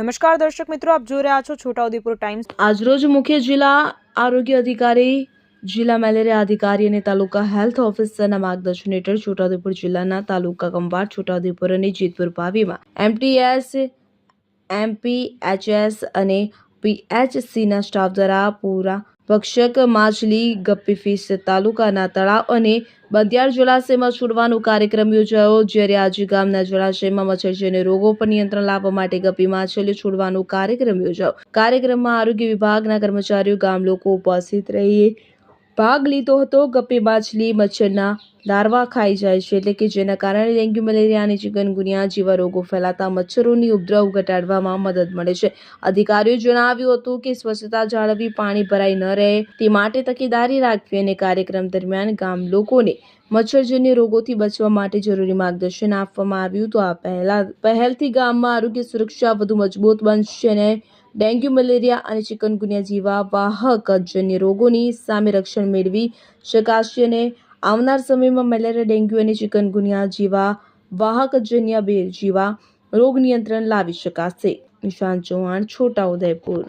નમસ્કાર દર્શક મિત્રો, આપ જોઈ રહ્યા છો છોટાઉદેપુર ટાઈમ્સ। આજરોજ મુખ્ય જિલ્લા આરોગ્ય અધિકારી, જિલ્લા મેલેરિયા અધિકારી અને તાલુકા હેલ્થ ઓફિસરના માર્ગદર્શન હેઠળ છોટાઉદેપુર જિલ્લાના તાલુકા કંવાડ, છોટાઉદેપુર અને જેતપુર પાવીમાં MTS, MPHS અને PHCના સ્ટાફ દ્વારા પૂરા ભક્ષક માછલી, ગપ્પી ફિશ તાલુકાના તળાવ અને બંધિયાર જળાશયમાં છોડવાનો કાર્યક્રમ યોજાયો, જ્યારે આજે ગામના જળાશયમાં મચ્છરજન્ય રોગો પર નિયંત્રણ લાવવા માટે ગપ્પી માછલીઓ છોડવાનો કાર્યક્રમ યોજાયો। કાર્યક્રમમાં આરોગ્ય વિભાગના કર્મચારીઓ, ગામ લોકો ઉપસ્થિત રહી ભાગ લીધો હતો। ગપ્પી માછલી મચ્છરના લાર્વા ખાઈ જાય છે, એટલે કે જેના કારણે ડેન્ગ્યુ, મેલેરિયા અને ચિકનગુનિયા જેવા રોગો ફેલાતા મચ્છરોની ઉપદ્રવ ઘટાડવામાં મદદ મળે છે। અધિકારીઓએ જણાવ્યું હતું કે સ્વચ્છતા જાળવવી, પાણી ભરાઈ ન રહે તે માટે તકેદારી રાખવી અને કાર્યક્રમ દરમિયાન ગામ લોકોને મચ્છરજન્ય રોગોથી બચવા માટે જરૂરી માર્ગદર્શન આપવામાં આવ્યું। તો આ પહેલથી ગામમાં આરોગ્ય સુરક્ષા વધુ મજબૂત બનશે અને ડેન્ગ્યુ, મેલેરિયા અને ચિકનગુનિયા જેવા વાહકજન્ય રોગોની સામે રક્ષણ મેળવી શકાશે અને આવનાર સમયમાં મેલેરિયા, ડેન્ગ્યુ અને ચિકનગુનિયા જેવા વાહકજન્ય જેવા રોગ નિયંત્રણ લાવી શકાશે। નિશાંત ચૌહાણ, છોટાઉદેપુર।